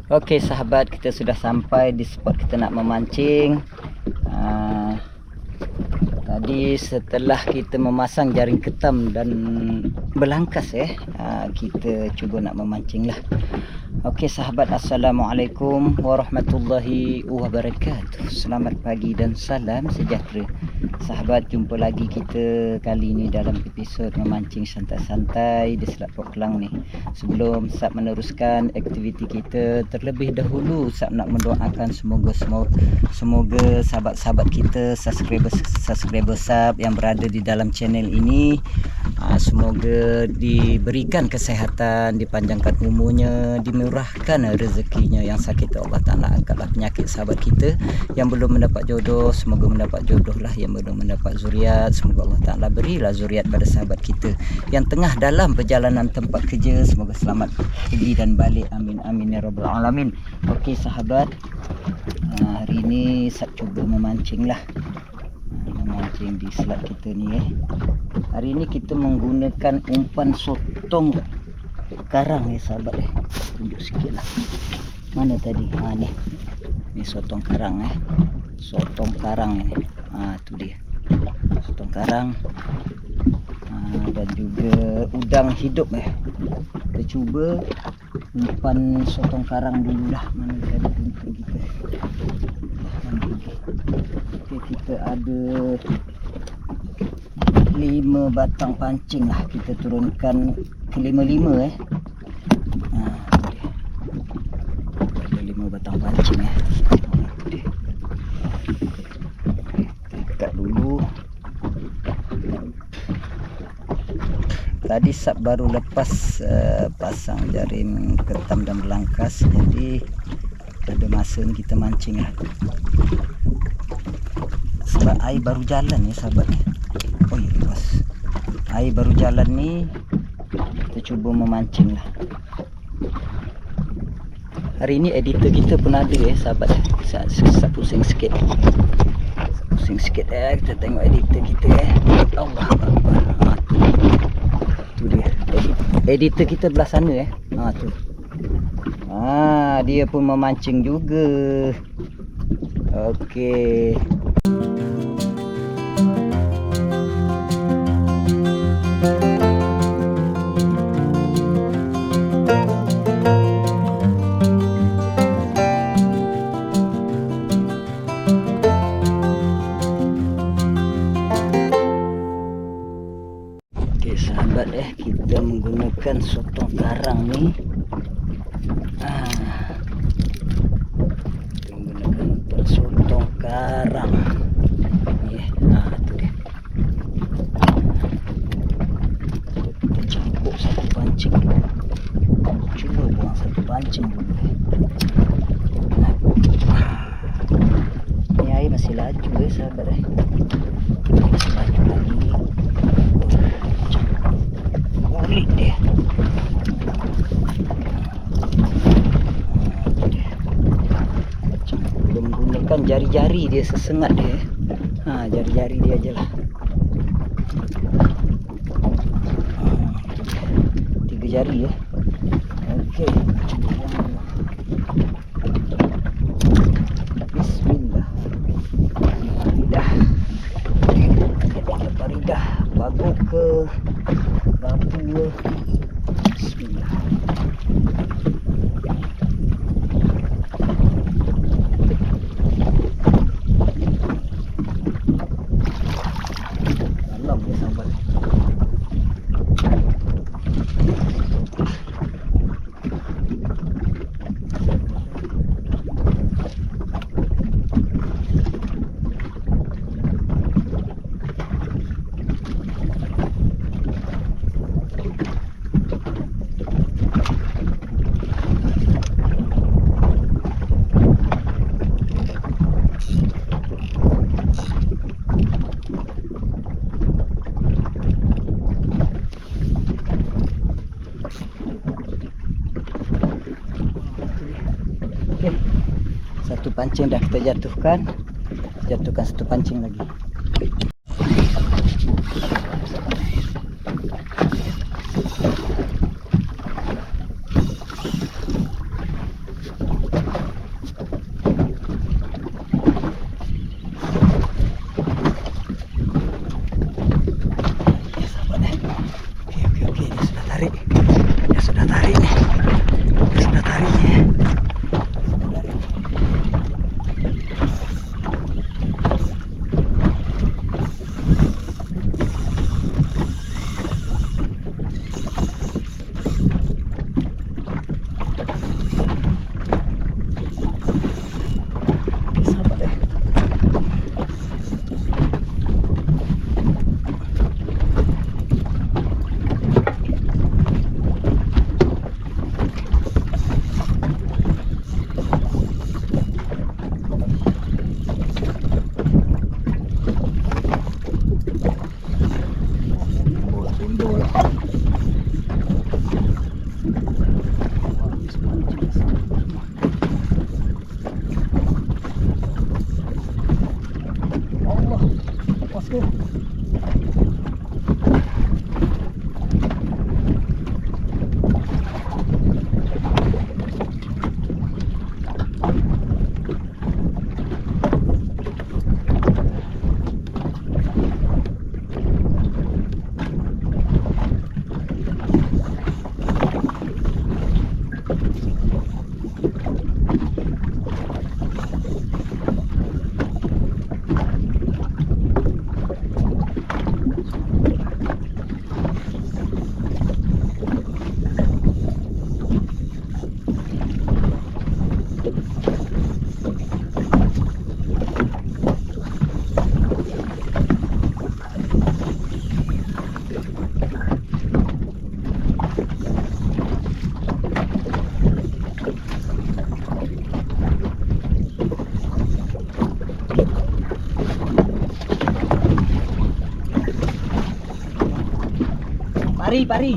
Okey sahabat, kita sudah sampai di spot kita nak memancing. Tadi setelah kita memasang jaring ketam dan belangkas kita cuba nak memancing lah. Okey sahabat, Assalamualaikum warahmatullahi wabarakatuh. Selamat pagi dan salam sejahtera. Sahabat, jumpa lagi kita kali ini dalam episod memancing santai-santai di Selat Port Klang ni. Sebelum Sab meneruskan aktiviti kita, terlebih dahulu Sab nak mendoakan semoga sahabat-sahabat kita, subscriber Sab yang berada di dalam channel ini, semoga diberikan kesihatan, dipanjangkan umurnya, dimurahkan rezekinya. Yang sakit Allah Ta'ala angkatlah penyakit sahabat kita. Yang belum mendapat jodoh, semoga mendapat jodoh lah. Yang belum mendapat zuriat, semoga Allah Ta'ala berilah zuriat pada sahabat kita. Yang tengah dalam perjalanan tempat kerja, semoga selamat pergi dan balik. Amin amin ya rabbal alamin. Okey sahabat, hari ini Sab cuba memancing lah. Memancing di selat kita ni. Hari ini kita menggunakan umpan sotong karang sahabat. Tunjuk sikit lah. Mana tadi? Ni. Ni sotong karang Sotong karang ni. Tu dia. Sotong karang. Dan juga udang hidup Kita cuba umpan sotong karang dulu lah. Mana tadi untuk kita. Okey, kita ada 5 batang pancing lah. Kita turunkan ke 5 ada 5 batang pancing ikat dulu. Tadi Sab baru lepas pasang jaring ketam dan belangkas, jadi ada masa ni kita mancing lah. Sebab air baru jalan sahabat. Oh ya bos, air baru jalan ni, kita cuba memancing lah. Hari ni editor kita pun ada sahabat. Saya pusing sikit. Kita tengok editor kita Allah Akbar. Tu dia. Editor kita belah sana tu. Dia pun memancing juga. Okey. Sahabat kita menggunakan sotong karang ni. Kita menggunakan untuk sotong karang ni. Tu dia. Kita campur satu pancing dulu. Cuba buang satu pancing dulu. Ni air masih laju sahabat masih laju lagi. Kulit dia. Belum menggunakan jari-jari dia, sesengat dia. Jari-jari dia je lah. 3 jari Okey, cuba buang dulu. Bismillah. Faridah. Bagus ke batu. Bismillah. Dalam dia sampai. Satu pancing dah kita jatuhkan. Jatuhkan satu pancing lagi. tarik. Dia sudah tarik nih. Dia sudah tarik nih. Pari.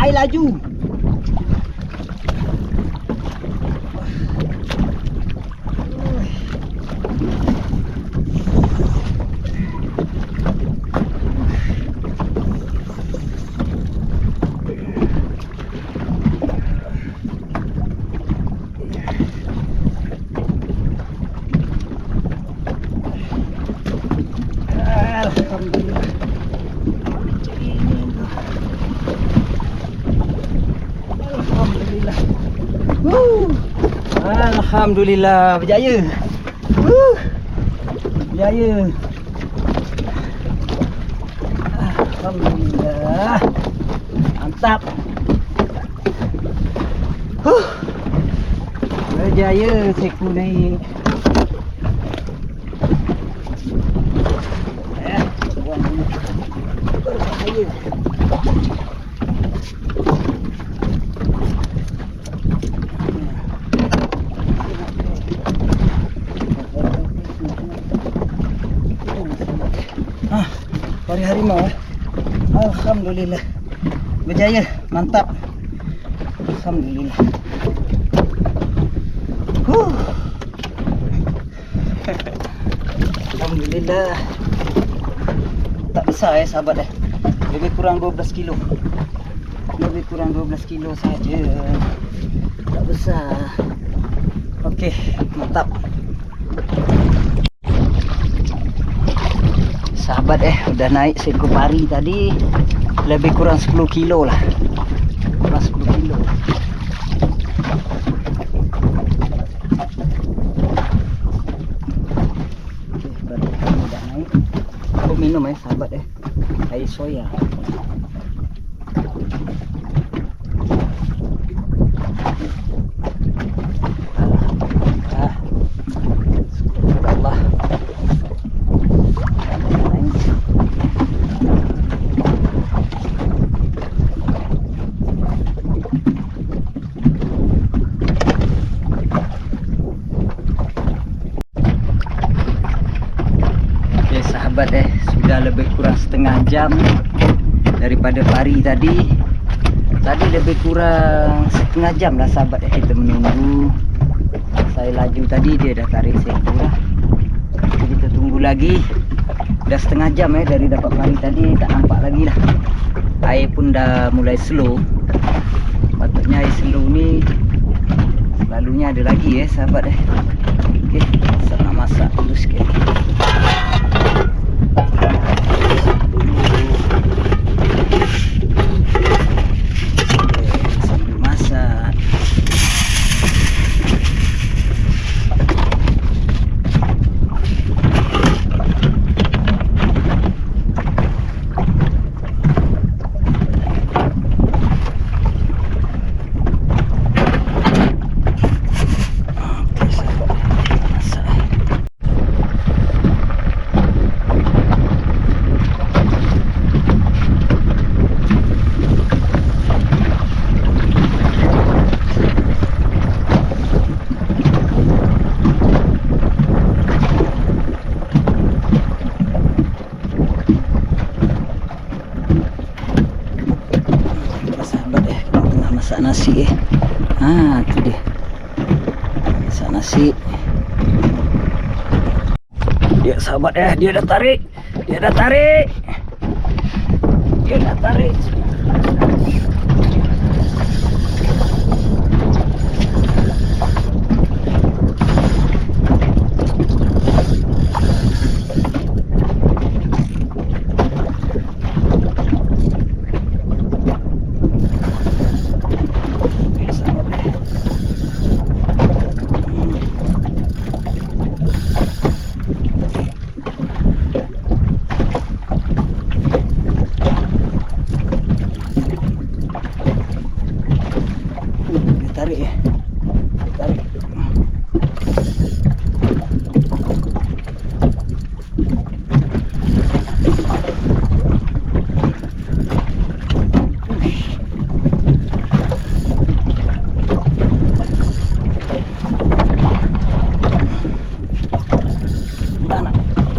Air laju. Alhamdulillah. Alhamdulillah. Alhamdulillah berjaya. Berjaya. Alhamdulillah. Mantap. Berjaya seku naik. Buang dulu. Berbahaya. Pari harimau. Alhamdulillah. Berjaya, mantap. Alhamdulillah. Alhamdulillah. Tak besar sahabat Lebih kurang 12 kilo. Lebih kurang 12 kilo saja. Tak besar. Okey, mantap. Sahabat udah naik seekor pari tadi. Lebih kurang 10 kilo lah. Kurang 10 kilo. Okey, baru kami dah naik. Aku minum sahabat air soya. Allah. Sahabat sudah lebih kurang setengah jam daripada pari tadi. Tadi lebih kurang setengah jam lah sahabat kita menunggu. Saya laju tadi dia dah tarik seekor lah. Kita tunggu lagi. Dah setengah jam dari dapat pari tadi, tak nampak lagi lah. Air pun dah mulai slow. Patutnya air slow ni selalunya ada lagi sahabat Okey, nak masak dulu sikit. Masak nasi tu dia. Masak nasi. Dia sahabat dia dah tarik. Dia dah tarik. Dia dah tarik. Tarik tarik.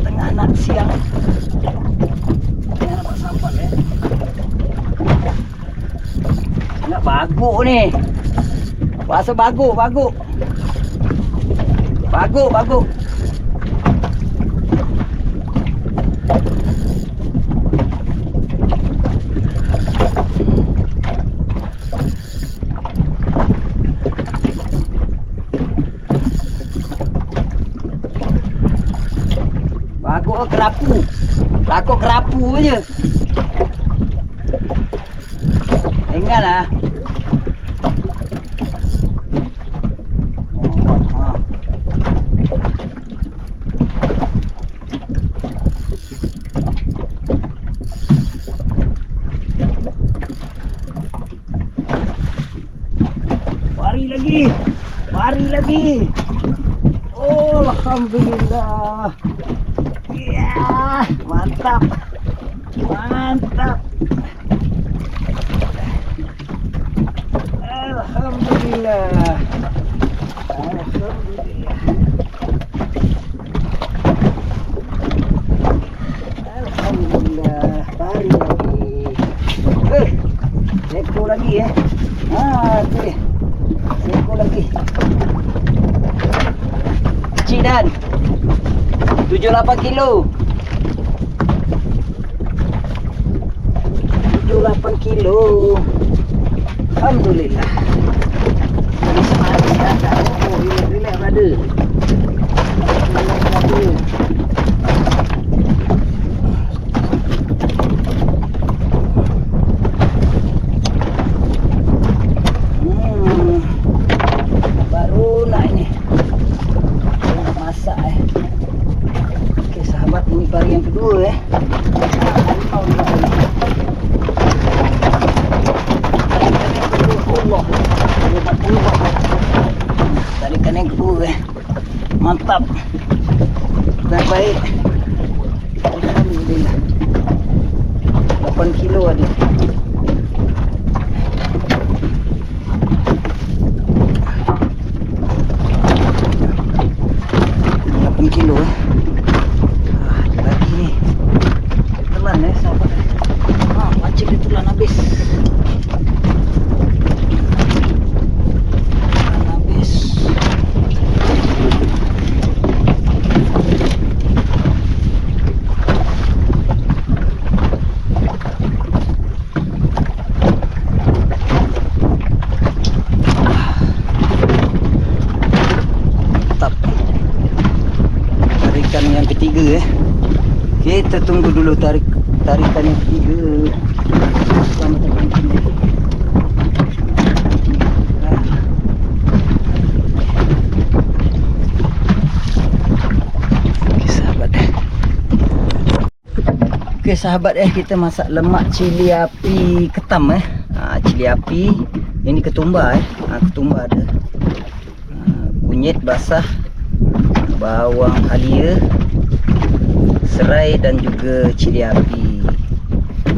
Tengah nak siang. Tengah dapat sampan nak baguk ni. Rasa baguk. Baguk. Baguk kerapu. Takut kerapu je. Ingat lah. Mari lagi. Oh, alhamdulillah. Ya, mantap. Alhamdulillah. Alhamdulillah. Mari lagi. Seko lagi ya. Okey. Seko lagi. Kecil dan 78 kilo. 78 kilo. Alhamdulillah. Ini sehari dah. Oh, relax brother. Baru nak ini. Masak Okey sahabat, ini pari yang kedua Allah. Tarikan yang kedua mantap. Dah baik. Alhamdulillah. 8 kilo ada. Kilo lagi ni telan sahabat. Macam dia telan habis. Yang ketiga kita tunggu dulu tarikan yang ketiga. Okey sahabat kita masak lemak cili api ketam cili api ini ketumbar ketumbar ada kunyit basah, bawang halia, serai dan juga cili api.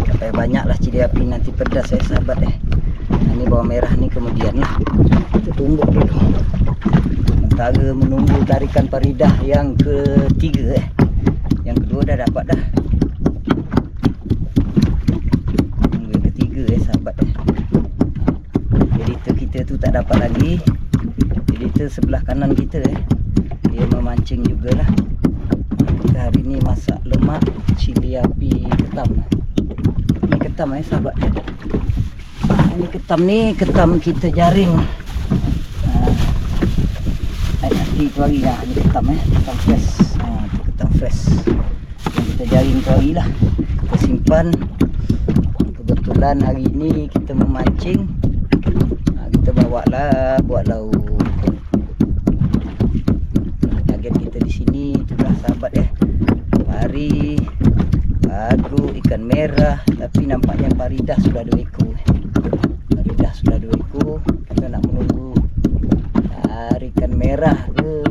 Tak payah banyaklah cili api, nanti pedas sahabat Ini bawang merah ni kemudian lah. Kita tumbuk dulu. Sementara menunggu tarikan paridah yang ketiga Yang kedua dah dapat dah. Tunggu yang ketiga sahabat Editor kita tu tak dapat lagi. Editor sebelah kanan kita dia memancing jugalah. Kita hari ni masak lemak cili api ketam. Ini ketam sahabat. Ini ketam kita jaring. Nanti tu hari lah. Ini ketam ketam fresh. Ketam fresh yang kita jaring tu hari lah. Kita simpan. Kebetulan hari ni kita memancing. Kita bawa lah buat lauk. Kita di sini itulah sahabat pari, baru ikan merah, tapi nampaknya paridah sudah 2 ekor. Paridah sudah 2 ekor. Kita nak menunggu ikan merah ke.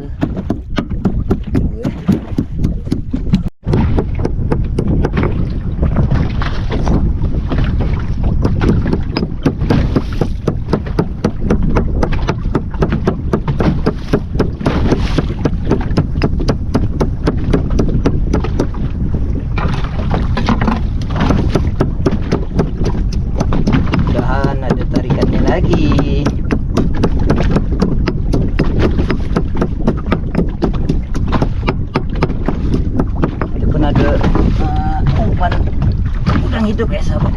Lagi ada pun ada umpan udang hidup sahabat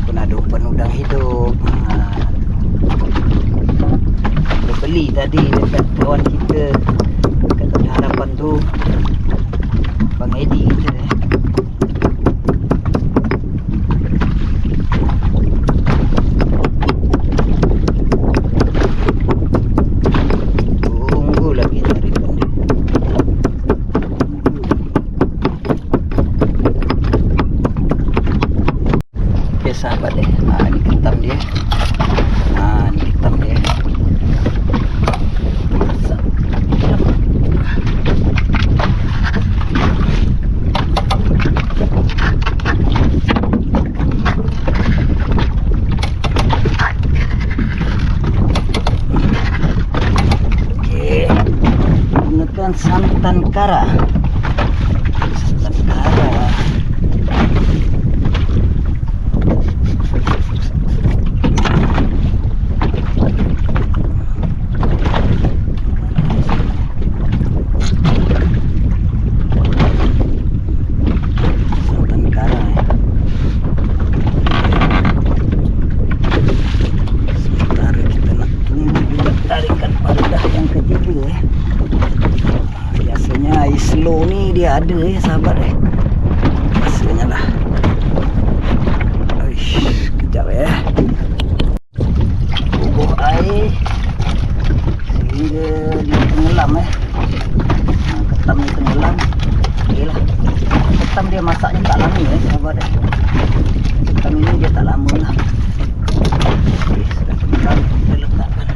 pun ada umpan udang hidup. Kita beli tadi dekat kawan kita dekat Harapan tu, Bang Edi ikan santan kara. Santan kara. Slow ni dia ada sahabat rasanya lah. Aish, kejap bubuh air sehingga dia tenggelam ketam ni tenggelam. Okey lah, ketam dia masaknya tak lama sahabat ketam ini dia tak lama lah. Okey, sudah tenggelam, kita letakkan.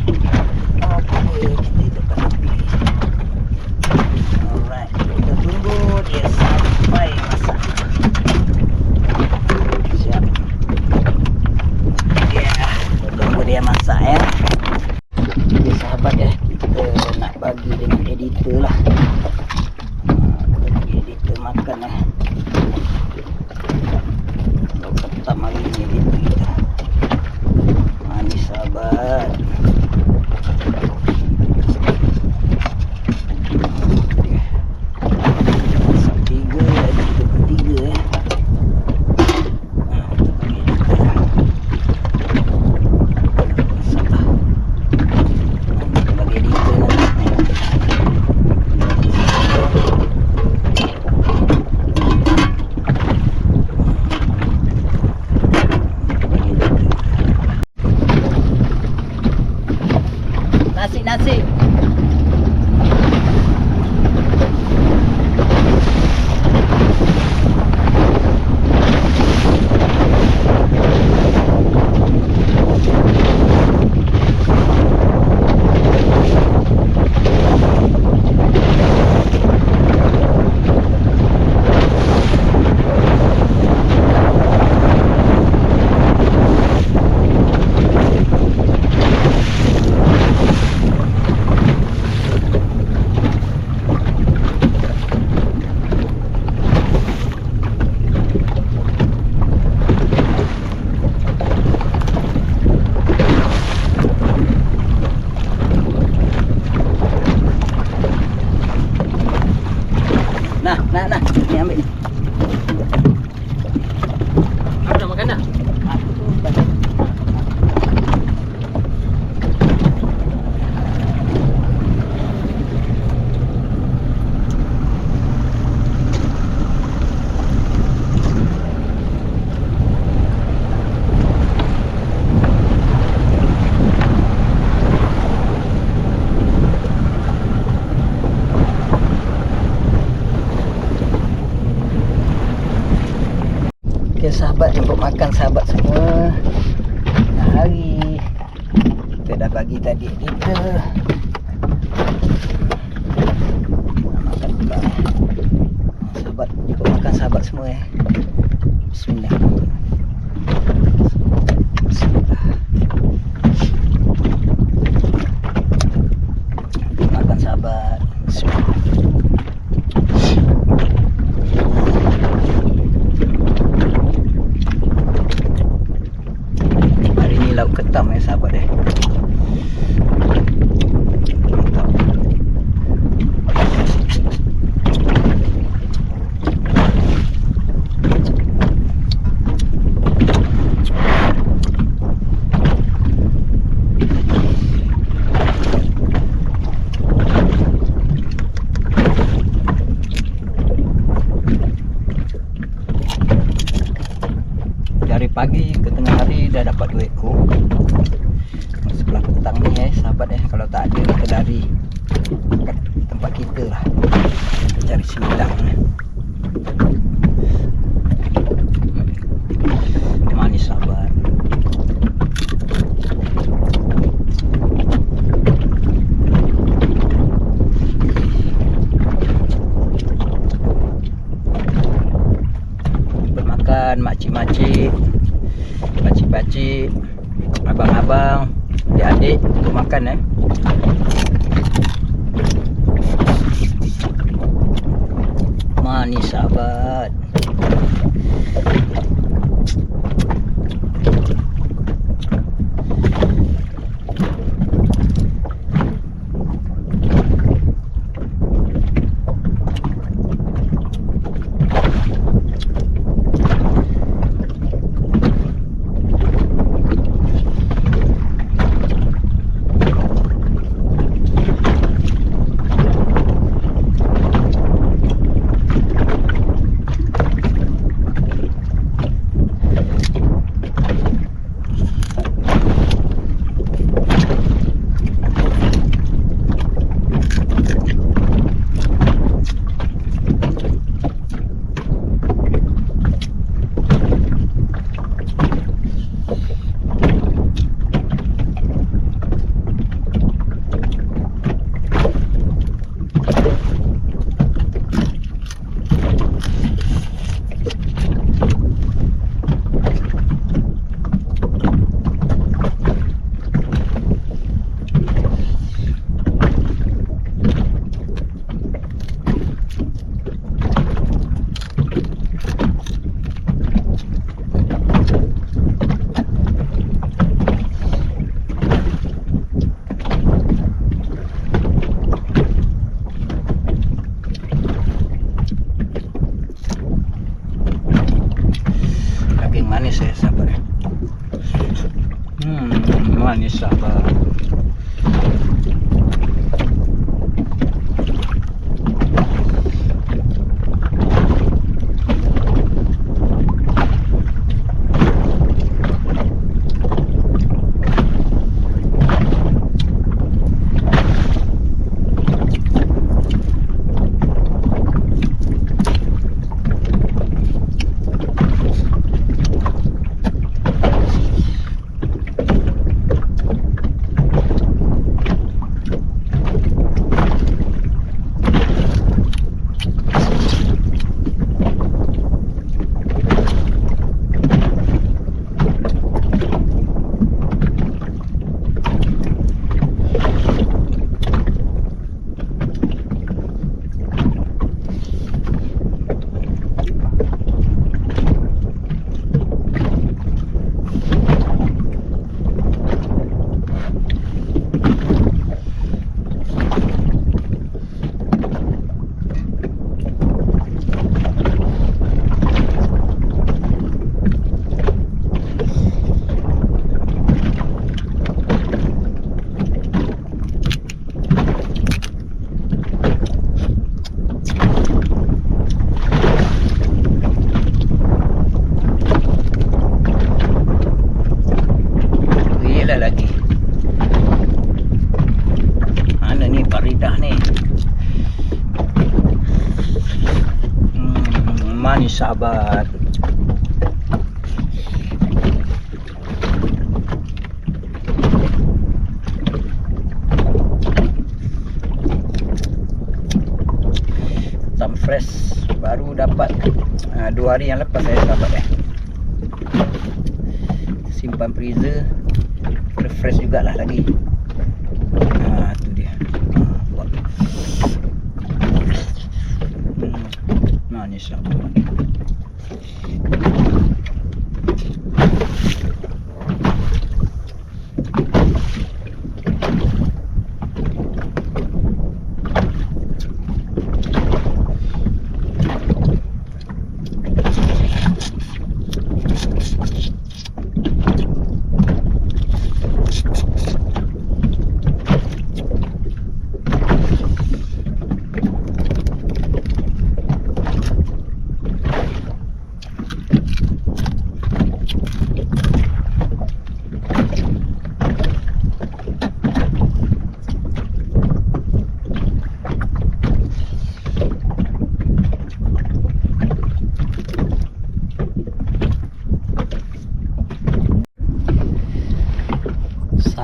Okey, kita letakkan api. Alright, kita tunggu dia sampai masak. Siap. Tunggu dia masak Jadi sahabat kita nak bagi dengan editor lah. Kita bagi editor makan Ketam hari ni editor kita. Manis sahabat. Nasi. Nah, ni ambil ni. Apa nak makan dah? Okay, sahabat, jemput makan sahabat semua. Hari kita dah bagi tadi kita makan pula. Sahabat, jemput makan sahabat semua Bismillah. Bismillah. Jemput makan sahabat. Bismillah. Lauk ketam sahabat mantap. Dari pagi ke tengah hari dah dapat 2 ekor. Sebelah petang ni sahabat kalau tak ada kita lari kat tempat kita lah cari sembilang. Manis sahabat. Bermakan makcik-makcik, pakcik-pakcik, abang-abang, adik-adik untuk makan sahabat. Manis ya sahabat. Manis sahabat. Lagi mana ni Faridah ni. Manis sahabat. Tam fresh baru dapat 2 hari yang lepas saya dapat simpan freezer. Refresh jugalah lagi. Tu dia. Manis lah.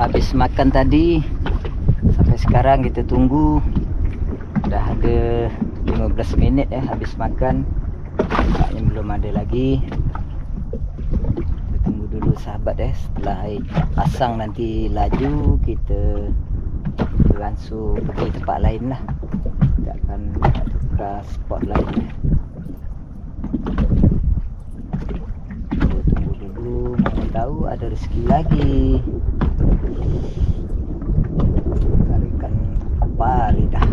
Habis makan tadi sampai sekarang kita tunggu, dah ada 15 minit habis makan, yang belum ada lagi. Kita tunggu dulu sahabat setelah air pasang nanti laju kita langsung pergi tempat lain lah, kita akan tukar spot lain. rezeki lagi. Tarikan pari dah.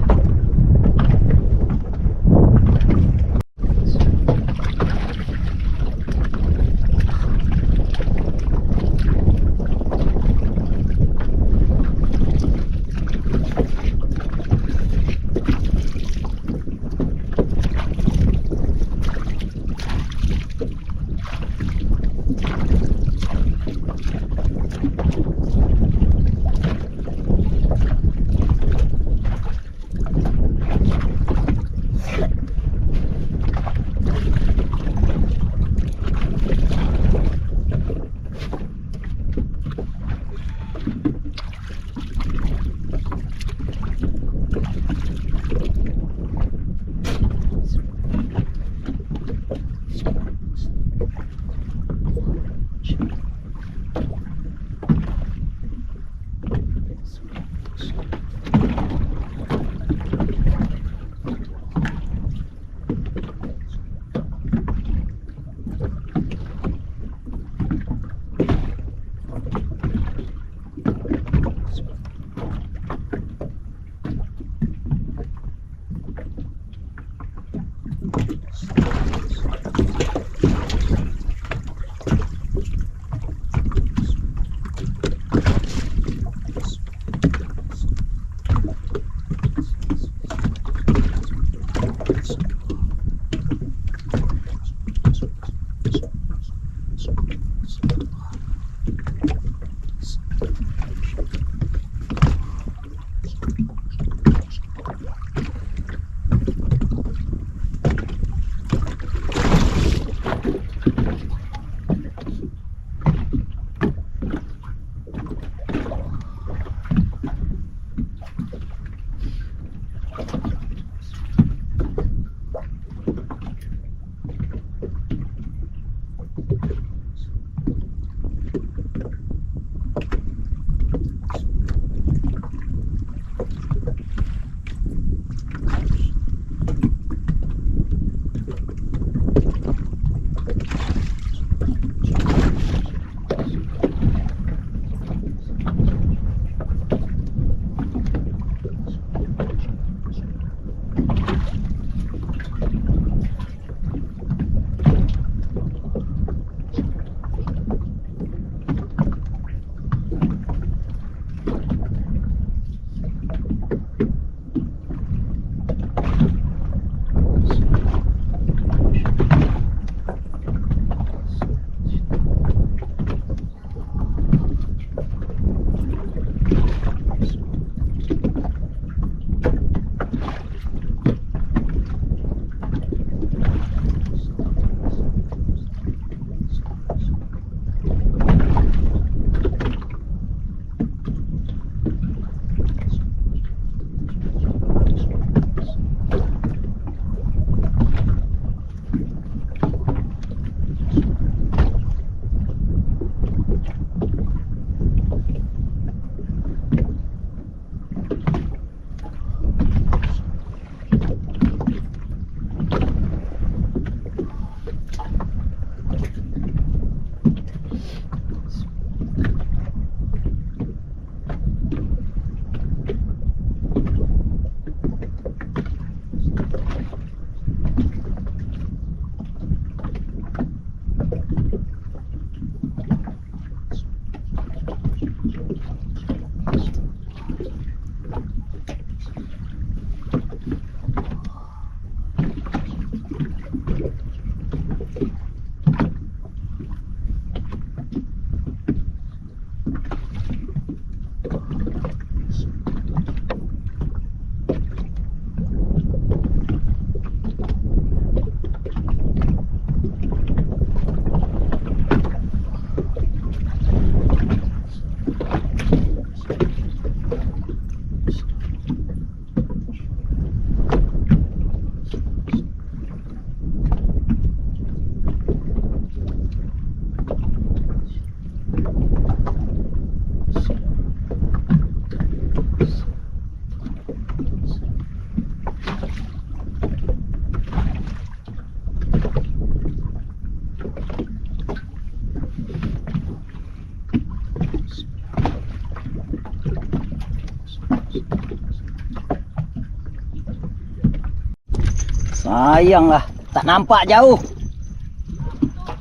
Sayanglah, tak nampak jauh.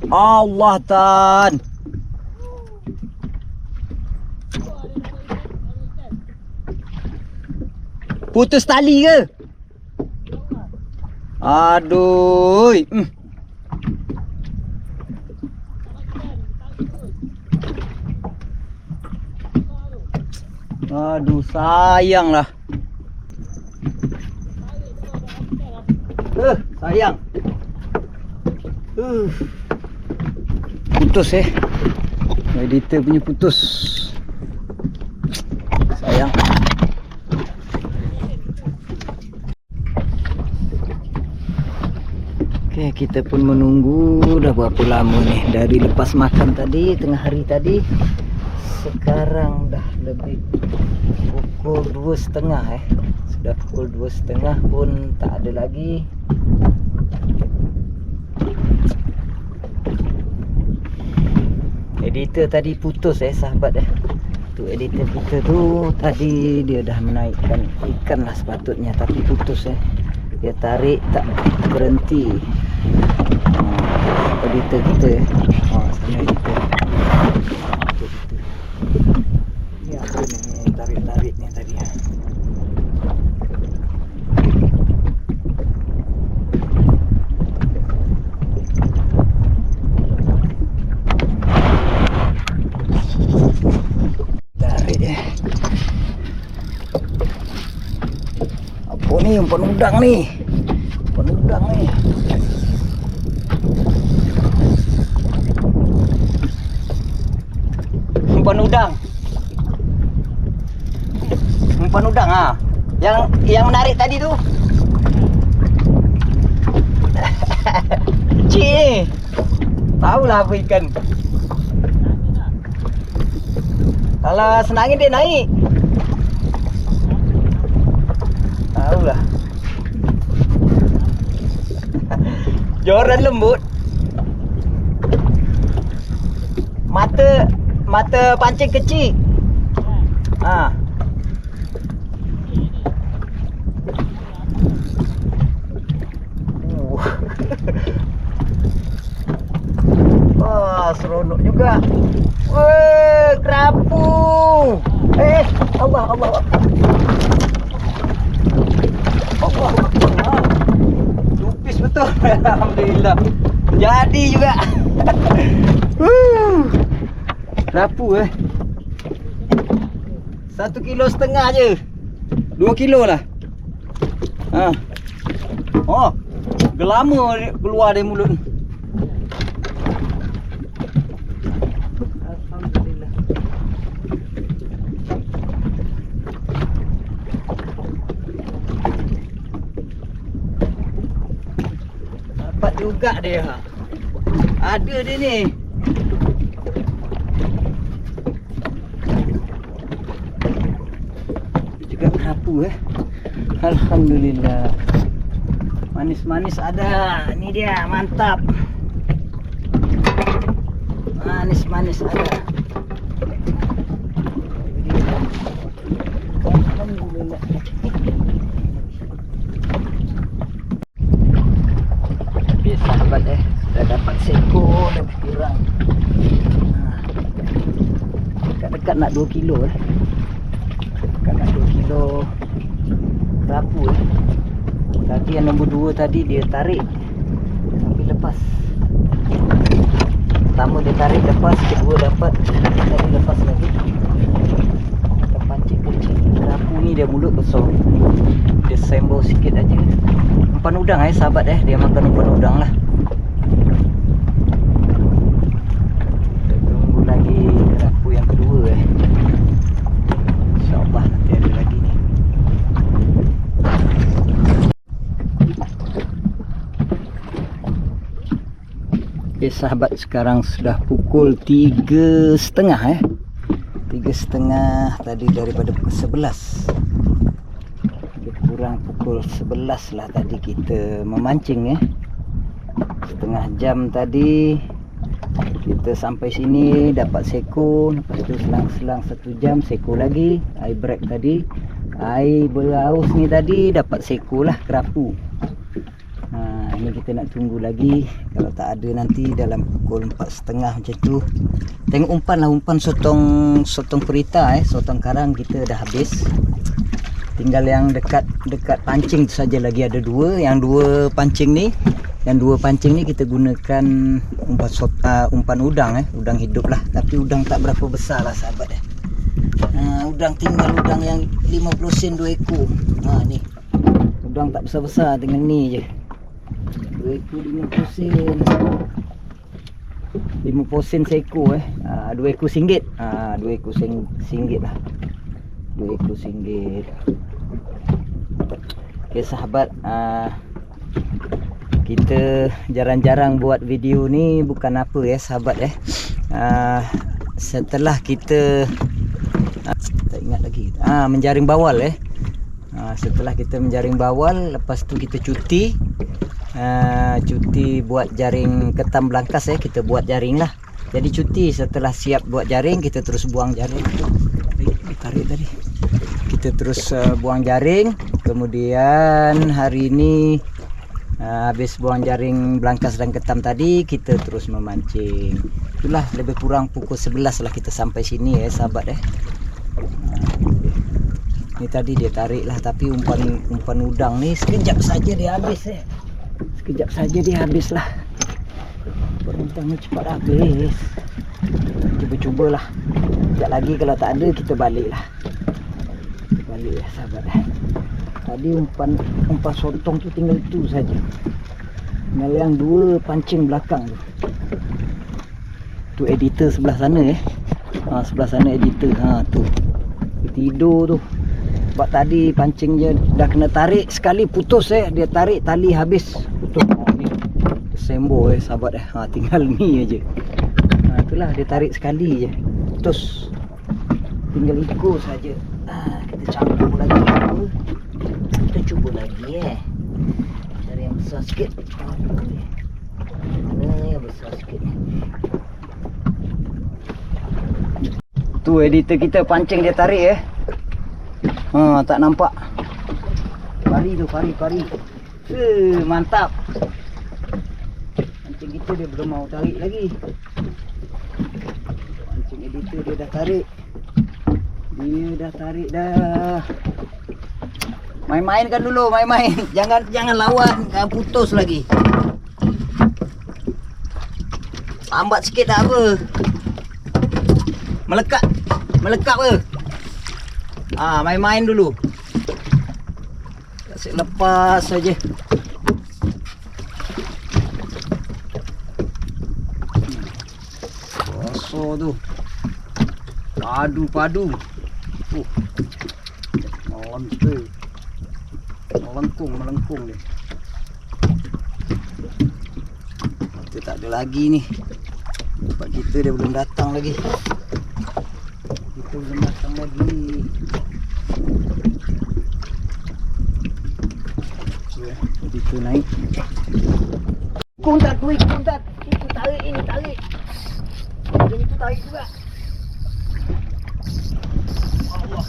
Allah Tan. Putus tali ke? Aduh. Aduh, sayanglah. Sayang. Putus editor punya putus. Sayang. Okey, kita pun menunggu dah berapa lama ni. Dari lepas makan tadi, tengah hari tadi. Sekarang dah lebih pukul 2.30 Sudah pukul 2.30 pun tak ada lagi. Editor tadi putus sahabat tu editor kita tu tadi dia dah menaikkan ikan lah sepatutnya, tapi putus dia tarik tak berhenti. Editor kita sana editor. Ni apa ni tarik-tarik ni tadi. Apa ni umpan udang ni? Umpan udang ni. Umpan udang. Umpan udang Yang menarik tadi tu. Cik ni. Tahulah apa ikan. Kalau senangin dia naik. Tahulah. Joran lembut. Mata pancing kecil. Wah, seronok juga. Weh, kerapu. Allah. Lupis betul. Alhamdulillah. Jadi juga. Kerapu 1,5 kilo je. 2 kilo lah. Gelama keluar dari mulut. Alhamdulillah. Dapat juga dia. Ada dia ni. Juga kerapu Alhamdulillah. Manis-manis ada. Ini dia, mantap. Manis-manis ada. Alhamdulillah. Okey sahabat sudah dapat seko lebih kurang. Dekat-dekat nak 2 kilo Dekat nak 2 kilo kerapu Tadi yang nombor 2 tadi dia tarik sampai lepas. Pertama dia tarik lepas, kedua dapat, tadi lepas lagi. Kita pancing kecil. Kerapu ni dia mulut besar. Dia sembol sikit aja. Umpan udang sahabat dia makan umpan udang lah. Kita tunggu lagi kerapu yang kedua InsyaAllah nanti ada lagi ni. Okay, sahabat, sekarang sudah pukul 3.30 3.30 tadi daripada pukul 11. Lebih kurang pukul 11 lah tadi kita memancing setengah jam tadi kita sampai sini dapat seko. Lepas tu selang-selang 1 jam seko lagi. Air break tadi, air beraus ni tadi dapat seko lah kerapu. Ni kita nak tunggu lagi. Kalau tak ada nanti dalam pukul 4.30 macam tu. Tengok umpan lah, umpan sotong perita sotong karang kita dah habis. Tinggal yang dekat pancing tu saja lagi ada dua. Yang dua pancing ni kita gunakan umpan udang udang hidup lah. Tapi udang tak berapa besar lah sahabat udang tinggal udang yang 50 sen 2 ekor. Ni udang tak besar-besar, tinggal ni je. 2 ekor 50 sen. 50 sen seekor 2 ekor RM1. 2 ekor RM1 lah. 2 ekor RM1. Okay sahabat, kita jarang-jarang buat video ni bukan apa sahabat setelah kita tak ingat lagi menjaring bawal setelah kita menjaring bawal, lepas tu kita cuti buat jaring ketam belangkas kita buat jaring lah. Jadi cuti setelah siap buat jaring, kita terus buang jaring. Tarik tadi. Kita terus buang jaring. Kemudian hari ini habis buang jaring belangkas dan ketam tadi, kita terus memancing. Itulah lebih kurang pukul 11 lah kita sampai sini sahabat Ni tadi dia tarik lah, tapi umpan udang ni sekejap saja dia habis Sekejap saja dia habis lah. Umpan udang ni cepat habis. Cuba-cubalah. Sekejap lagi kalau tak ada kita balik lah. Balik sahabat Tadi umpan sotong tu tinggal itu saja. Tinggal yang dua pancing belakang tu. Tu editor sebelah sana sebelah sana editor. Tu. Dia tidur tu. Sebab tadi pancing je dah kena tarik sekali putus dia tarik tali habis putus. Ni sembo sahabat tinggal ni aje. Itulah dia tarik sekali je putus. Tinggal ikut saja. Kita campur lagi. Kita cuba lagi cari yang besar sikit. Mana yang besar sikit tu editor kita pancing dia tarik tak nampak. Pari tu, pari. Mantap. Pancing kita dia belum mau tarik lagi. Pancing editor dia dah tarik. Dia dah tarik dah. Main-main kan dulu, main-main. Jangan lawan, putus lagi. Lambat sikit tak apa. Melekat ke? Main-main dulu. Kasih lepas saja. Kosong tu. Padu. Melengkung dia. Kita tak ada lagi ni. Sebab kita dia belum datang lagi. Itu naik. Kuntat. Itu tarik ini, tarik. Ini tu tarik juga. Allah.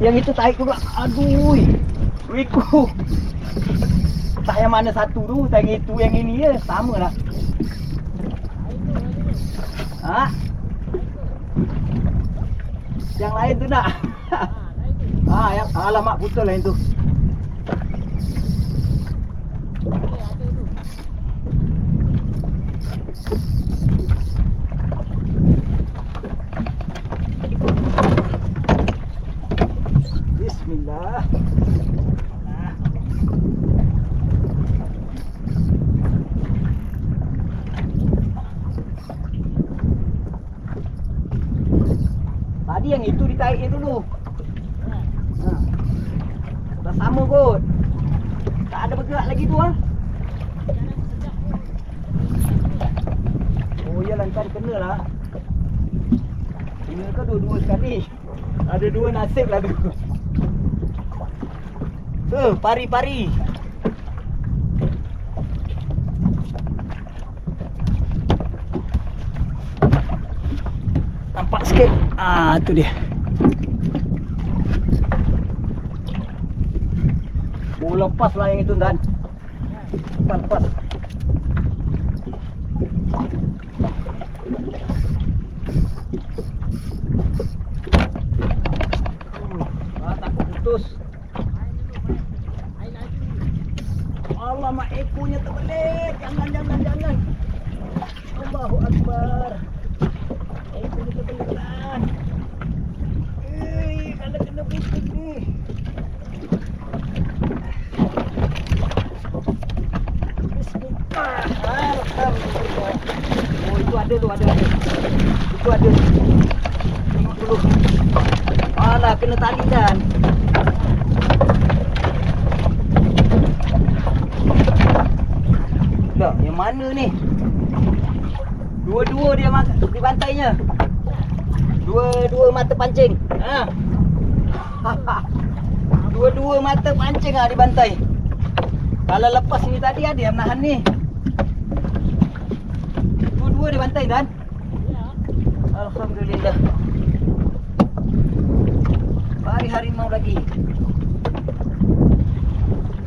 Yang itu tarik juga. Aduh. Wiku. Tak yang mana satu tu, tak yang itu, yang ini je. Sama lah. Yang lain tu nak. Yang alamak putus lain tu. Bismillah. Tadi yang itu ditarik dulu. Dah sama kot. Tak ada bergerak lagi tu Oh ya lantar kena lah. Kena ke dua-dua sekali. Ada dua nasib lah tu. Pari-pari. Nampak sikit. Okey. Tu dia. Lepas lah yang itu Dan. Lepas. Takut putus. Alamak, ekonya terbelit. Jangan. Allahu Akbar. Ekonya terbelit Dan. Kalau kena putus ni. Alhamdulillah. Oh, itu ada. Itu ada. Tengok dulu. Alah, kena tali Dan. Dah, yang mana ni? Dua-dua dia di bantainya. Dua mata pancing. Dua mata pancing di bantai. Kalau lepas ni tadi ada yang menahan ni. Dua di bantai Dan. Alhamdulillah. Harimau lagi.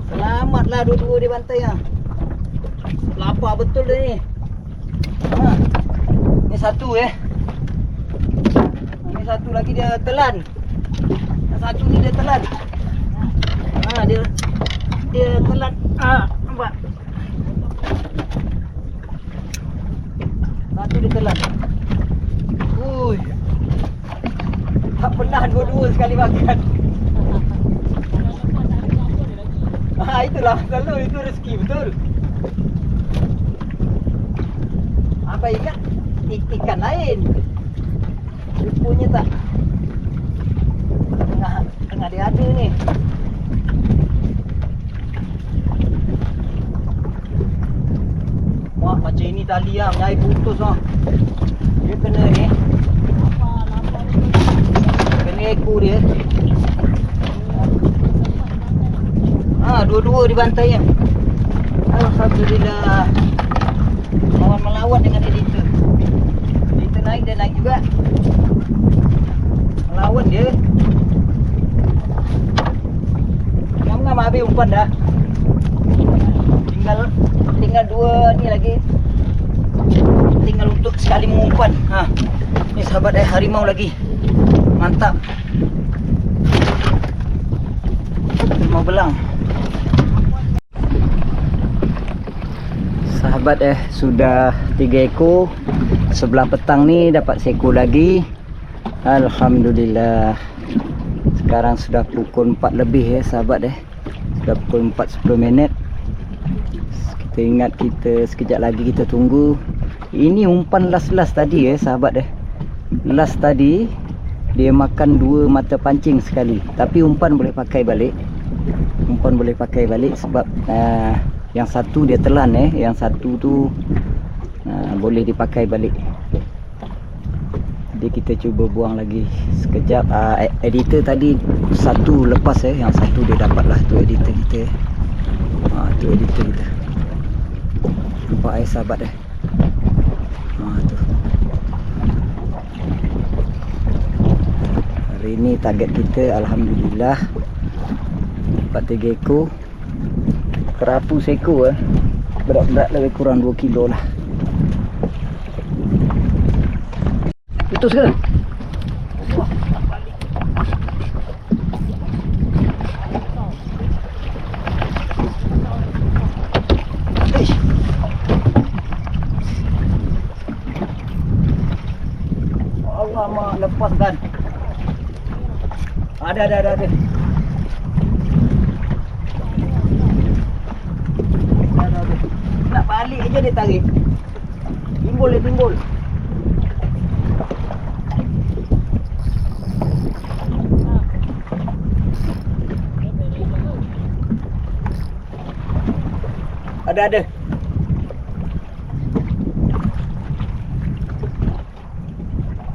Selamatlah dua di bantai ya. Lapar betul dia ni. Ni satu Ni satu lagi dia telan. Yang satu ni dia telan. Dia telan. Nampak. Satu dia telan. Ui. Tak pernah dua-dua sekali makan. Itulah selalu itu rezeki betul. Apa ingat ikan lain. Rupanya tak. Tengah dia ada ni. Wah, macam ini tali menyai putus Dia kena ni. Kena ekor dia. Dua-dua di bantainya. Alhamdulillah. Kawan melawat dengan editor. Editor naik, dia naik juga. Melawat dia. Ngam-ngam habis umpan dah. Tinggal dua ni lagi. Tinggal untuk sekali mengumpan. Ni sahabat harimau lagi. Mantap. Harimau belang. Sahabat sudah 3 ekor. Sebelah petang ni dapat seekor lagi. Alhamdulillah. Sekarang sudah pukul 4 lebih sahabat Sudah pukul 4:10 minit. Kita ingat kita sekejap lagi kita tunggu. Ini umpan last tadi sahabat Last tadi dia makan 2 mata pancing sekali. Tapi umpan boleh pakai balik. Sebab yang satu dia telan yang satu tu boleh dipakai balik. Jadi kita cuba buang lagi sekejap. Editor tadi satu lepas yang satu dia dapat lah. Tu editor kita. Tu editor kita. Nampak sahabat tu. Hari ni target kita alhamdulillah dapat 3 ekor. Kerapu seekor berat-berat lebih kurang 2 kilo lah. Putus ke? Alamak, lepaskan. Ada. Nak balik aja dia tarik. Timbul. Ada.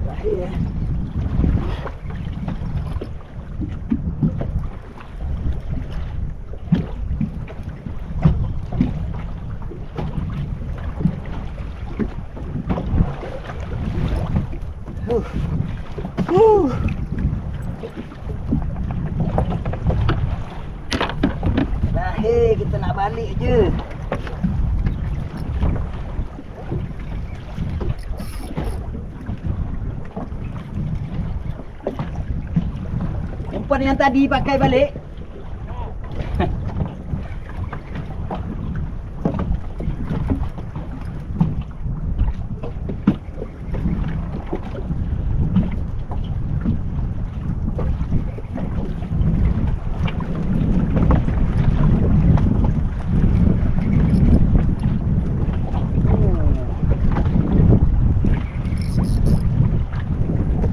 Terakhir Lahir kita nak balik je. Umpan yang tadi pakai balik.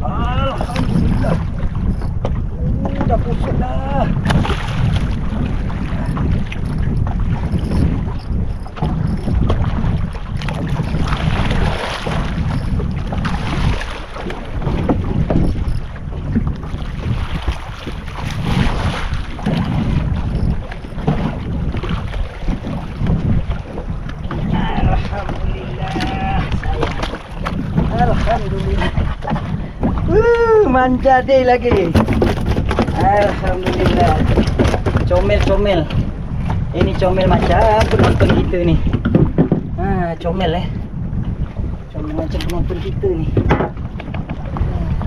Alhamdulillah. Dah pusat dah. Alhamdulillah. Manja deh lagi. Alhamdulillah. Comel-comel. Ini comel macam penonton kita ni. Comel comel macam penonton kita ni.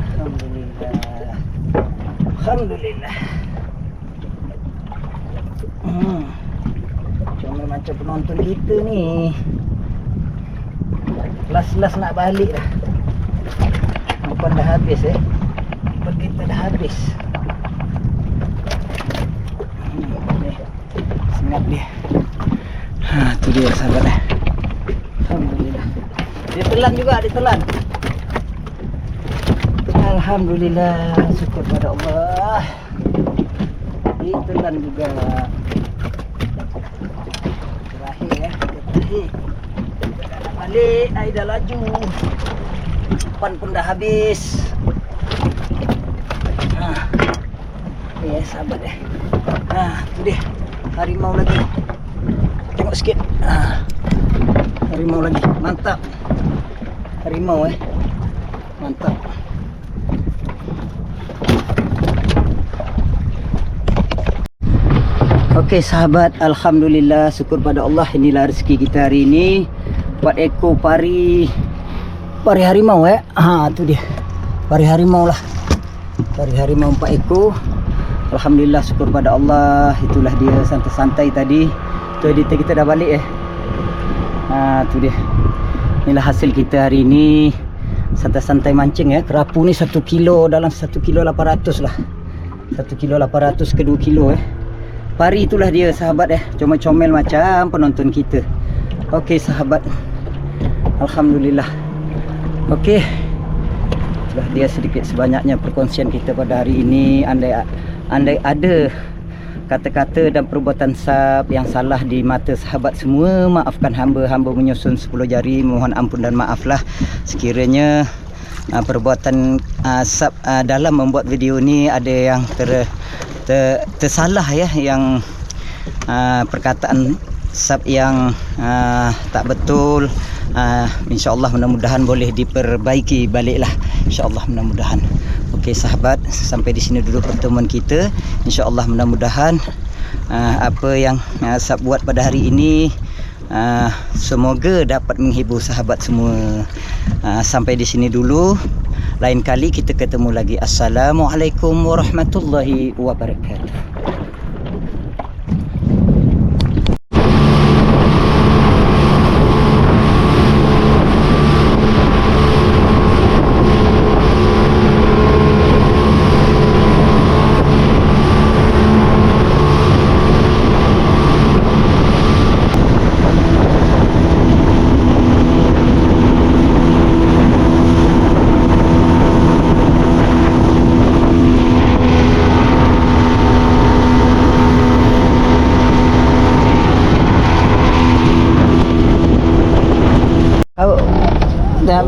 Alhamdulillah. Alhamdulillah. Comel macam penonton kita ni. Las-las nak balik dah. Umpan dah habis Umpan kita dah habis. Ni. Sengat dia. Tu dia sahabat Alhamdulillah. Dia telan juga, dia telan. Alhamdulillah, syukur pada Allah. Dia telan juga. Terakhir terakhir. Balik, air dah laju. Umpan pun dah habis. Sahabat tu dia. Harimau lagi. Tengok sikit. Harimau lagi. Mantap. Harimau mantap. Okey sahabat, alhamdulillah, syukur pada Allah. Inilah rezeki kita hari ini. 4 ekor pari harimau tu dia. Pari harimau lah. Pari harimau 4 ekor. Alhamdulillah, syukur pada Allah. Itulah dia santai-santai tadi. Tu editor kita dah balik tu dia. Inilah hasil kita hari ini. Santai-santai mancing Kerapu ni 1 kilo, dalam 1 kilo 800 lah. 1 kilo 800 ke 2 kilo Pari itulah dia sahabat comel-comel macam penonton kita. Okey sahabat, alhamdulillah. Okey, itulah dia sedikit sebanyaknya perkongsian kita pada hari ini. Andai ada kata-kata dan perbuatan sab yang salah di mata sahabat semua, maafkan hamba menyusun 10 jari, mohon ampun dan maaflah sekiranya perbuatan sab dalam membuat video ni ada yang tersalah yang perkataan sab yang tak betul. InsyaAllah mudah-mudahan boleh diperbaiki baliklah, InsyaAllah mudah-mudahan. Okey sahabat, sampai di sini dulu pertemuan kita. InsyaAllah mudah-mudahan apa yang sab buat pada hari ini semoga dapat menghibur sahabat semua. Sampai di sini dulu. Lain kali kita ketemu lagi. Assalamualaikum warahmatullahi wabarakatuh.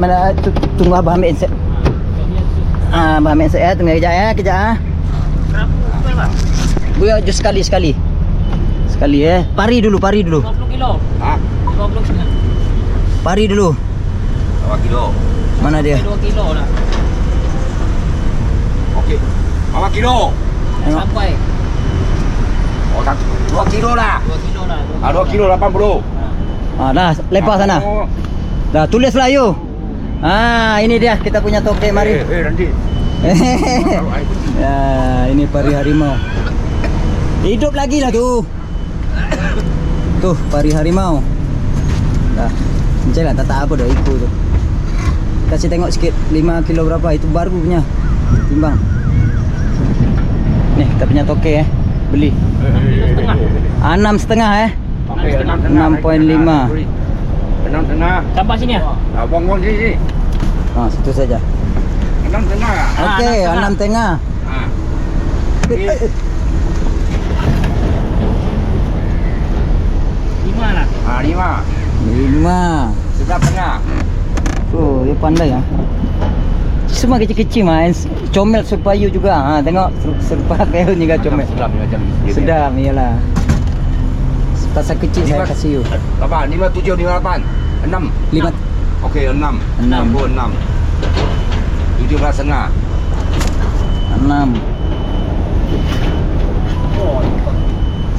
Mana tunggu abah ambil set. Abah ambil set tunggu kejap Buya just sekali. Sekali Pari dulu. 50 kilo. 50 kilo. Pari dulu. Berapa kilo? Mana dia? 2 kilo lah. Okey. Berapa kilo? Tengok. Sampai Oh, 2 kilo lah. 2 kilo lah. 2 kilo 80. Dah lepas sana. Oh. Dah tulislah you. Ini dia kita punya tokek mari. Nanti. Ya, ini pari harimau. Hidup lagi lah tu. Tuh, pari harimau. Dah. Macam lah, tak apa dah ikut tu. Kasih tengok sikit 5 kilo berapa, itu baru punya. Timbang. Nih, kita punya tokek beli. 6,5 Okey, 6.5. 6,5. Sampai sini ya? Buang sini. Situ saja. 6,5. Okey, 6,5. Lima lah. 5. 5. Sedap tengah. Oh, dia pandai ah. Semua kecil-kecil main comel sepayu juga. Tengok serpa kayu juga comel. Sedap macam ni. Sedap iyalah. Pasal kecil saya kasih you. Berapa? 5, 7, 5, 8. 6. 5. Okey, 6. 6. 17,5. 6.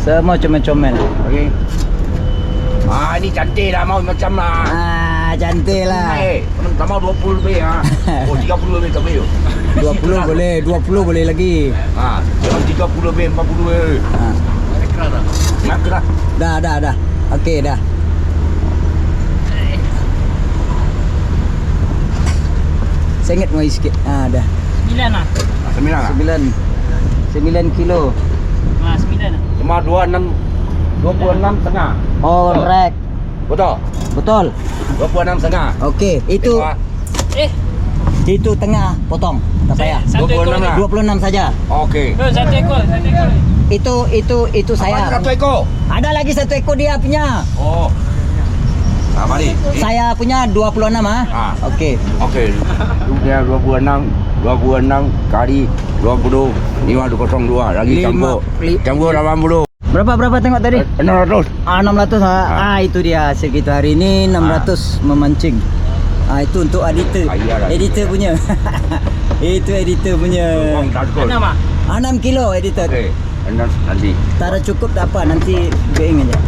Semua comel-comel. Okey. Ini cantik lah, mau macam lah. Cantik lah. Tambah 20 lebih ah. Oh, 30 lebih tak boleh. 20 boleh, 20 boleh lagi. Jangan 30 lebih, 40 lebih. Nak lah. Dah. Okey dah. Saya ingat mai sikit. Dah. 9 lah. 9 lah. 9 kilo. 9 lah. Cuma 26,5. Alright. Betul? Betul. 26,5. Okey, itu tengah potong. Tak payah. 26 lah. 26 saja. Okey. Satu ekor. Itu saya. Apa satu ekor? Ada lagi satu ekor dia punya. Oh. Mari. Saya punya 26 Okey. Okey. Dia 26 kali 20 502 lagi campur 80. Berapa tengok tadi? 600. 600 itu dia hasil kita hari ini 600 memancing. Itu untuk editor. Editor punya. Itu editor punya. 6 kilo editor. Okey. Nanti. Tak ada cukup tak apa, nanti being aja.